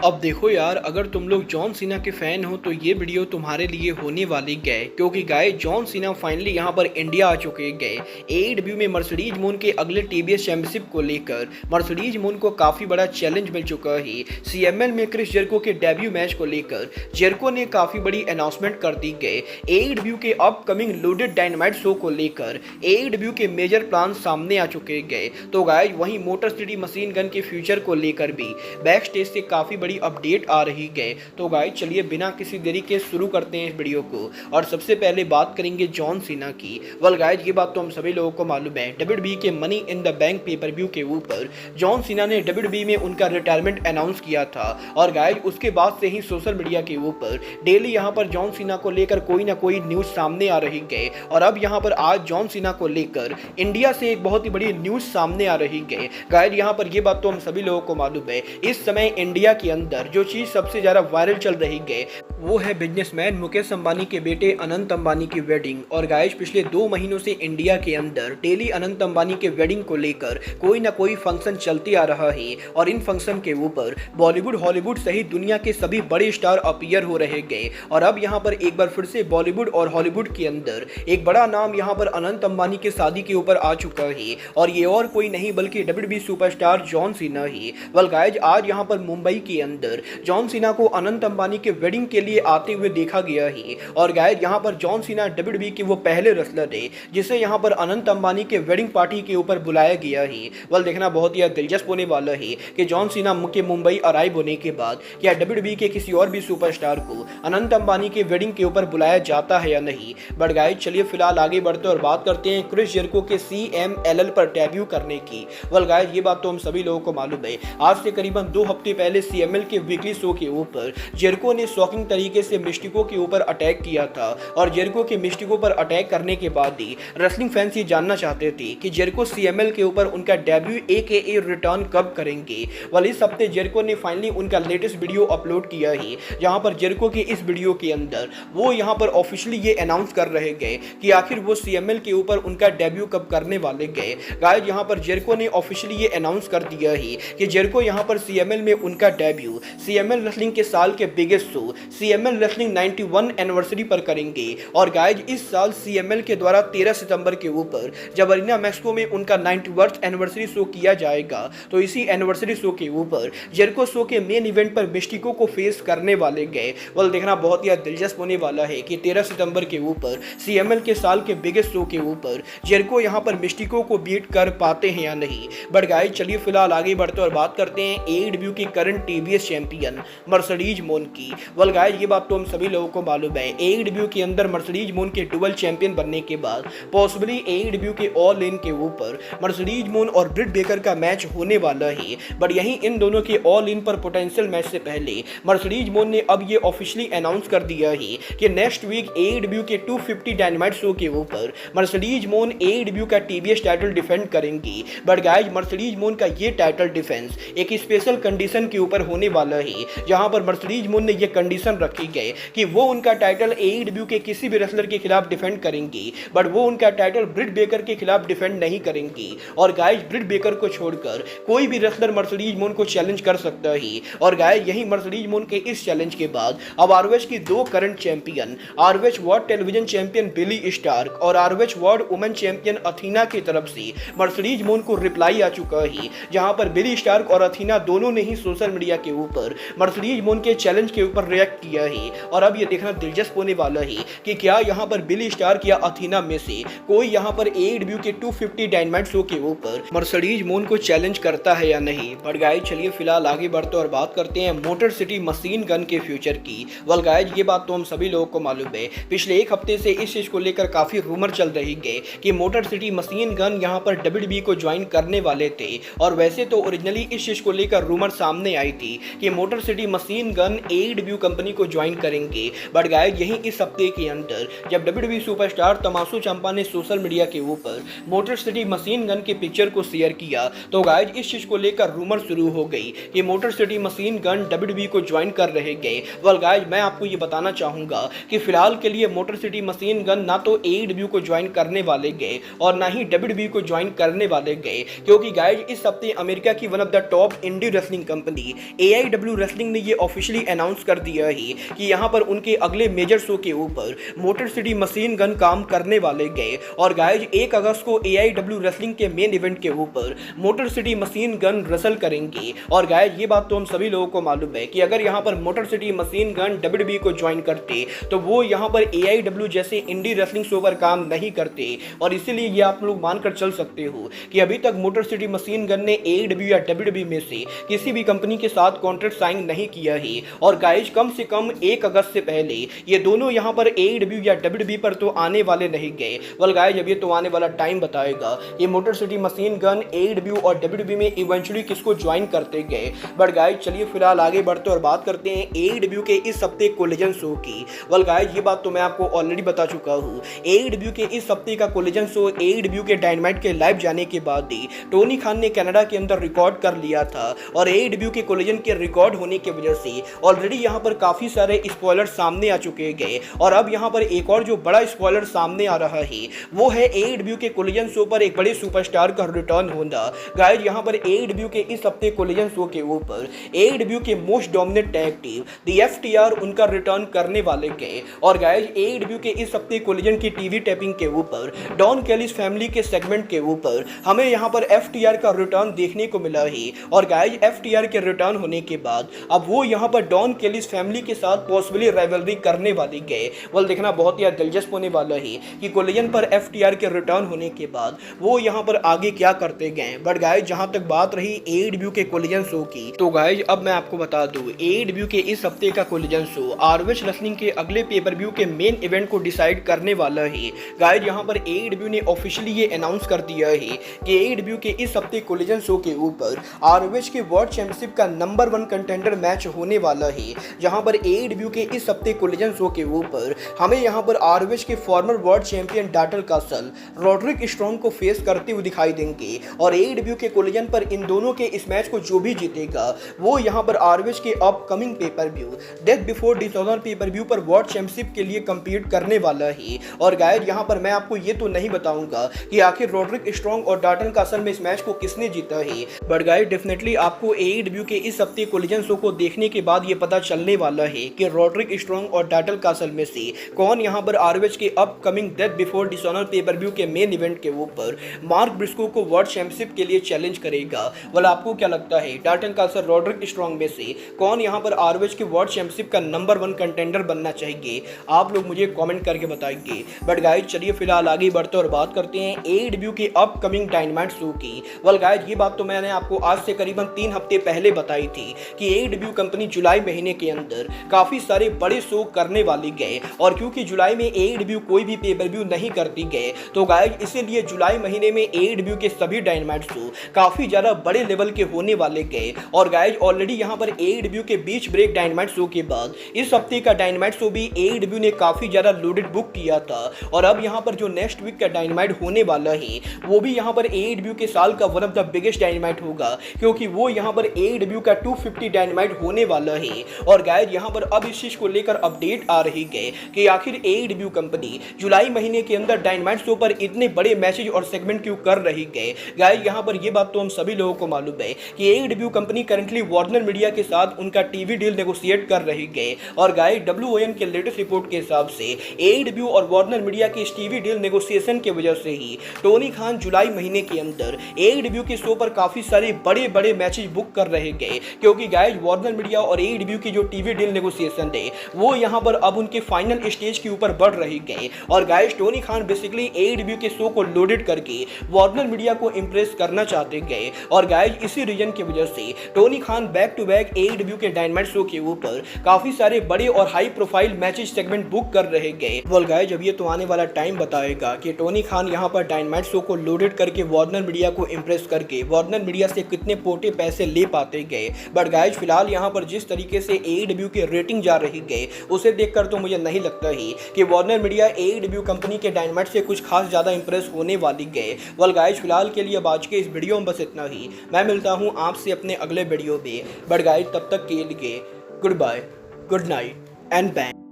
अब देखो यार, अगर तुम लोग जॉन सीना के फैन हो तो ये वीडियो तुम्हारे लिए होने वाली गए, क्योंकि गाय जॉन सीना फाइनली यहाँ पर इंडिया आ चुके गए। एडब्ल्यू में मर्सिडीज मून के अगले टीवीएस चैंपियनशिप को लेकर मर्सिडीज मून को काफी बड़ा चैलेंज मिल चुका है। सीएमएल में क्रिस जेरिको के डेब्यू मैच को लेकर जेरिको ने काफी बड़ी अनाउंसमेंट कर दी गए। एडब्ल्यू के अपकमिंग लोडेड डायनामाइट शो को लेकर एडब्ल्यू के मेजर प्लान सामने आ चुके गए। तो गाय वहीं मोटर सिटी मशीन गन के फ्यूचर को लेकर भी बैक स्टेज से काफी बड़ी अपडेट आ रही है। तो गाइस चलिए बिना किसी देरी के शुरू करते हैं इस वीडियो को। और सबसे पहले बात करेंगे जॉन सीना की। वेल गाइस, ये बात तो हम सभी लोगों को मालूम है, डब्ल्यूडब्ल्यूई के money in the bank pay per view के ऊपर जॉन सीना ने डब्ल्यूडब्ल्यूई में उनका रिटायरमेंट अनाउंस किया था। और गाइस उसके बाद से ही सोशल मीडिया के ऊपर डेली यहाँ पर जॉन सीना को लेकर कोई ना कोई न्यूज सामने आ रही है। और अब यहाँ पर आज जॉन सीना को लेकर इंडिया से एक बहुत ही बड़ी न्यूज सामने आ रही है। गाइस यहाँ पर ये बात तो हम सभी लोगों को मालूम है, इस समय इंडिया के अंदर जो चीज सबसे ज्यादा वायरल चल रही है वो है बिजनेसमैन मुकेश अंबानी के बेटे अनंत अंबानी की वेडिंग। और गाइस पिछले 2 महीनों से इंडिया के अंदर डेली अनंत अंबानी के वेडिंग को लेकर कोई ना कोई फंक्शन चलते आ रहा है। और इन फंक्शन के ऊपर बॉलीवुड हॉलीवुड सहित दुनिया के सभी बड़े स्टार अपीयर हो रहे गए। और अब यहाँ पर एक बार फिर से बॉलीवुड और हॉलीवुड के अंदर एक बड़ा नाम यहाँ पर अनंत अंबानी की शादी के ऊपर आ चुका है। और ये और कोई नहीं बल्कि डब्ल्यूडब्ल्यूई सुपरस्टार जॉन सीना ही। वेल गाइस, आज यहाँ पर मुंबई के अंदर जॉन सीना को अनंत अंबानी के वेडिंग के लिए आते हुए देखा गया है। और गाइस यहाँ पर जॉन सीना डब्ल्यूडब्ल्यूई के वो पहले रेसलर है जिसे यहाँ पर अनंत अंबानी के वेडिंग पार्टी के ऊपर बुलाया गया है। वेल देखना बहुत ही दिलचस्प होने वाला है कि जॉन सीना के मुंबई अराइव होने के बाद क्या डब्ल्यूडब्ल्यूई के किसी और भी सुपरस्टार को अनंत अंबानी के वेडिंग के ऊपर बुलाया जाता है या नहीं। बट गाइस चलिए फिलहाल आगे बढ़ते और बात करते हैं क्रिस जेरिको के CMLL पर डेब्यू करने की। वेल गाइस ये बात तो हम सभी लोगों को मालूम है, आज से करीबन 2 हफ्ते पहले CML के वीकली शो के ऊपर जेरिको ने शॉकिंग तरीके से मिस्टिको के ऊपर अटैक किया था। और जेरिको के मिस्टिको पर अटैक करने के बाद ही रेसलिंग फैंस ये जानना चाहते थे कि जेरिको CML के ऊपर उनका डेब्यू AKA रिटर्न कब करेंगे। वाल इस हफ्ते जेरिको ने फाइनली उनका लेटेस्ट वीडियो अपलोड किया है, जहां पर जेरिको की इस वीडियो के अंदर वो यहां पर ऑफिशियली ये अनाउंस कर रहे गए कि आखिर वो CML के ऊपर उनका डेब्यू कब करने वाले गए। गाइस यहां पर जेरिको ने ऑफिशियली ये अनाउंस कर दिया है कि जेरिको यहां पर CML में उनका डेब्यू CML रेसलिंग के साल के biggest show CML wrestling 91 anniversary पर करेंगे। और गाइस इस साल CML के द्वारा 13 सितंबर के ऊपर जब अरीना मैक्सिको में उनका 91th एनिवर्सरी शो किया जाएगा, तो इसी एनिवर्सरी शो के ऊपर जेरिको शो के मेन इवेंट पर मिस्टिको को फेस करने वाले गए। वेल देखना बहुत ही दिलचस्प होने वाला है कि 13 सितंबर के ऊपर CML के साल के बिगेस्ट शो के ऊपर जेरिको यहां पर मिस्टिको को बीट कर पाते हैं या नहीं। बट गाइस चलिए फिलहाल आगे बढ़ते और बात करते हैं AEW की current TVS champion Mercedes moon की। वेल गाइस ये बात तो हम सभी लोगों को मालूम है, AEW के अंदर मर्सिडीज मून के डुअल चैंपियन बनने के बाद पॉसिबली AEW के ऑल इन के ऊपर मर्सिडीज मून और ब्रिट बेकर का मैच होने वाला है। बट यहीं इन दोनों के ऑल इन पर पोटेंशियल मैच से पहले मर्सिडीज मून ने अब ये ऑफिशियली अनाउंस कर दिया है कि नेक्स्ट वीक AEW के 250 डायनामाइट शो के ऊपर मर्सिडीज मून AEW का TBS टाइटल डिफेंड करेंगी। बट गाइस मर्सिडीज मून का ये टाइटल डिफेंस एक स्पेशल कंडीशन के ऊपर होने वाला है, जहां पर मर्सिडीज मून ने ये कंडीशन रखी गई कि वो उनका टाइटल AEW के किसी भी रेसलर के खिलाफ डिफेंड करेंगी, बट वो उनका टाइटल ब्रिट बेकर के खिलाफ डिफेंड नहीं करेंगी। और गाइस ब्रिट बेकर को छोड़कर कोई भी रेसलर मर्सिडीज मून को चैलेंज कर सकता है। और गाइस यही मर्सिडीज मून के इस चैलेंज के बाद अब ROH की 2 current champion ROH world television champion Billy Stark और ROH world women champion Athena की तरफ से मर्सिडीज मून को रिप्लाई आ चुका है, जहां पर बिली स्टार्क और अथीना दोनों ने ही सोशल मीडिया के ऊपर मर्सिडीज मून के चैलेंज के ऊपर रिएक्ट किया है। और अब ये देखना दिलचस्प होने वाला है कि क्या यहां पर बिली स्टार्क या अथीना में से कोई यहां पर AEW के 250 डायनामाइट शो के ऊपर मर्सिडीज मून को चैलेंज करता है या नहीं। बट गाइस चलिए फिलहाल आगे बढ़ते और बात करते हैं मोटर सिटी मशीन गन के फ्यूचर की। वेल गाइस ये बात तो हम सभी लोगों को मालूम है, पिछले 1 हफ्ते से इस चीज को लेकर काफी रूमर चल रही है कि मोटर सिटी मशीन गन यहां पर WWE को ज्वाइन करने वाले थे। और वैसे तो ओरिजिनली इस चीज को लेकर रूमर सामने आई थी कि motor city machine gun AEW company को ज्वाइन करेंगे। बट गाइस यही इस हफ्ते के अंदर जब WWE सुपरस्टार तमाशो चंपा ने सोशल मीडिया के ऊपर मोटर सिटी मशीन गन के पिक्चर को शेयर किया, तो गाइस इस चीज को लेकर रूमर शुरू हो गई कि motor city machine gun WWE को ज्वाइन कर रहे गए। वेल गाइस मैं आपको ये बताना चाहूंगा कि फिलहाल के लिए मोटर सिटी मशीन गन ना तो AEW को ज्वाइन करने वाले गए और ना ही WWE को ज्वाइन करने वाले गए, क्योंकि गाइस इस हफ्ते अमेरिका की one of the top indie wrestling company AIW wrestling ने ये ऑफिशियली अनाउंस कर दिया है कि यहाँ पर उनके अगले मेजर शो के ऊपर मोटर सिटी मशीन गन काम करने वाले गए। और गाइज 1 अगस्त को AIW रेसलिंग के मेन इवेंट के ऊपर motor city machine gun wrestle करेंगे। और गाइज ये बात तो हम सभी लोगों को मालूम है कि अगर यहाँ पर motor city machine gun WWE को ज्वाइन करते तो वो यहाँ पर AIW जैसे इंडी रेसलिंग शो पर काम नहीं करते। और इसीलिए ये आप लोग मानकर चल सकते हो कि अभी तक मोटर सिटी मशीन गन ने AIW या WWE में से किसी भी कंपनी के साथ कॉन्ट्रैक्ट साइन नहीं किया है। और गाइज कम से कम 1 अगस्त से पहले ये दोनों यहाँ पर AIW या WWE पर तो आने वाले नहीं गए। वेल गाइज अब ये तो आने वाला टाइम बताएगा ये motor city machine gun AIW और WWE में इवेंचुअली किसको ज्वाइन करते गए। बट गाइज चलिए फिलहाल आगे बढ़ते और बात करते हैं AIW के इस हफ्ते कोलिजन शो की। वेल गाइज ये बात तो मैं आपको ऑलरेडी बता चुका हूँ। AIW के इस हफ्ते का कोलिजन शो AIW के डायनामाइट के लाइव जाने के बाद ही टोनी खान ने कनाडा के अंदर रिकॉर्ड कर लिया था। और AIW के कोलिजन के रिकॉर्ड होने की वजह से ऑलरेडी यहाँ पर काफी सारे स्पॉयलर सामने आ चुके गए। और अब यहाँ पर एक और जो बड़ा स्पॉयलर सामने आ रहा है वो है AIW के कोलिजन शो पर एक बड़े सुपरस्टार का रिटर्न होना। गाइज यहाँ पर AIW के इस हफ्ते कोलिजन शो के ऊपर AIW के most dominate tag team the FTR उनका रिटर्न करने वाले गए। और गाइज AIW के इस हफ्ते कोलिजन की टीवी टैपिंग के ऊपर डॉन कैलिस फैमिली के सेगमेंट के ऊपर हमें यहाँ पर FTR का रिटर्न देखने को मिला है। और गाइज FTR के रिटर्न होने के बाद अब वो यहाँ पर डॉन कैलिस फैमिली के साथ पॉसिबली राइवलरी करने वाली गए। वेल देखना बहुत ही दिलचस्प होने वाला है कि कोलिजन पर FTR के रिटर्न होने के बाद वो यहाँ पर आगे क्या करते गए। बट गाइज जहां तक बात रही AIW के कोलिजन शो की तो गाइज अब मैं आपको बता दूं AIW के इस हफ्ते का कोलिजन शो ROH रेसलिंग के अगले पेपर व्यू के मेन इवेंट को डिसाइड करने वाला है। गाइज यहाँ पर AIW ने ऑफिशियली ये अनाउंस कर दिया है कि AIW के इस हफ्ते कोलिजन शो के ऊपर ROH के वर्ल्ड चैंपियनशिप का नंबर 1 कंटेंडर मैच होने वाला है। जहां पर AIW के इस हफ्ते कोलिजन शो के ऊपर हमें यहाँ पर ROH के former world champion Dalton Castle Roderick Strong को फेस करते हुए दिखाई देंगे। और AIW के कोलिजन पर इन दोनों के इस मैच को जो भी जीतेगा वो यहाँ पर ROH के upcoming pay per view death before dishonour pay per view पर वर्ल्ड चैंपियनशिप के लिए कम्पीट करने वाला है। और गाइज यहाँ पर मैं आपको ये तो नहीं बताऊंगा कि आखिर रॉड्रिक स्ट्रॉन्ग और डाटल कासल में इस मैच को किसने जीता है। बट गाइज डेफिनेटली आपको AIW के इस हफ्ते कोलिजन शो को देखने के बाद ये पता चलने वाला है कि रॉड्रिक स्ट्रॉन्ग और डाटल कासल में से कौन यहाँ पर ROH के upcoming death before dishonour pay per view के मेन इवेंट के ऊपर मार्क ब्रिस्को को वर्ल्ड चैंपियनशिप के लिए चैलेंज करेगा। वाला आपको क्या लगता है डाटल कासल रॉड्रिक स्ट्रॉन्ग में से कौन यहाँ पर ROH के वर्ल्ड चैंपियनशिप का नंबर 1 कंटेंडर बनना चाहिए? आप लोग मुझे कमेंट करके बताएंगे। बट गाइज चलिए फिलहाल आगे बढ़ते और बात करते हैं AIW के अपकमिंग डायनामाइट शो की। वेल गाइज ये बात तो मैंने आपको आज से करीबन 3 हफ्ते पहले बताई थी कि AIW कंपनी जुलाई महीने के अंदर काफी सारे बड़े शो करने वाली गए। और क्योंकि जुलाई में AIW कोई भी पेपर व्यू नहीं करती गए तो गाइज इसीलिए जुलाई महीने में AIW के सभी डायनामाइट शो काफी ज्यादा बड़े लेवल के होने वाले गए। और गाइज ऑलरेडी यहाँ पर AIW के बीच ब्रेक डायनामाइट शो के बाद इस हफ्ते का डायनामाइट शो भी AIW ने काफी ज्यादा लोडेड बुक किया था। और अब यहाँ पर जो नेक्स्ट वीक का डायनामाइट होने वाला है वो भी यहाँ पर AIW के साल का one of the biggest dynamite होगा क्योंकि वो यहाँ पर AIW का 250 डायनामाइट होने वाला है। और गाइज यहाँ पर अब इस चीज को लेकर अपडेट आ रही है कि आखिर AIW कंपनी जुलाई महीने के अंदर डायनामाइट शो पर इतने बड़े मैसेज और सेगमेंट क्यों कर रही है। गाइज यहाँ पर ये बात तो हम सभी लोगों को मालूम है कि AIW company currently Warner media के साथ उनका टीवी डील नेगोशिएट कर रही है। और गाइज WON के लेटेस्ट रिपोर्ट के हिसाब से AIW और वार्नर मीडिया की इस टीवी डील नेगोशिएशन की वजह से ही टोनी खान जुलाई महीने के अंदर AIW के शो पर काफी सारे बड़े बड़े मैचेज बुक कर रहे गए क्योंकि गाइज वार्नर मीडिया और AIW की जो टीवी डील नेगोशिएशन है वो यहाँ पर अब उनके फाइनल स्टेज के ऊपर बढ़ रही गए। और guys Tony Khan basically AIW के शो को लोडेड करके वार्नर मीडिया को इंप्रेस करना चाहते गए। और गाइज इसी रीजन की वजह से Tony Khan back to back AIW के डायनामाइट शो के ऊपर काफी सारे बड़े और high profile matches segment book कर रहे गए। वेल गाइज अब ये तो आने वाला टाइम बताएगा कि टोनी खान यहाँ पर डायनामाइट शो को लोडेड करके वार्नर मीडिया को इंप्रेस करके वार्नर मीडिया से कितने पोटे पैसे ले पाते गए। बट गाइज फिलहाल यहाँ पर जिस तरीके से AIW की रेटिंग जा रही गए उसे देखकर तो मुझे नहीं लगता ही कि वार्नर मीडिया AIW कंपनी के डायनामाइट से कुछ खास ज्यादा इंप्रेस होने वाली गए। वेल गाइज फिलहाल के लिए आज के इस वीडियो में बस इतना ही। मैं मिलता हूँ आपसे अपने अगले वीडियो में। बट गाइज तब तक के लिए good bye, good night and bang.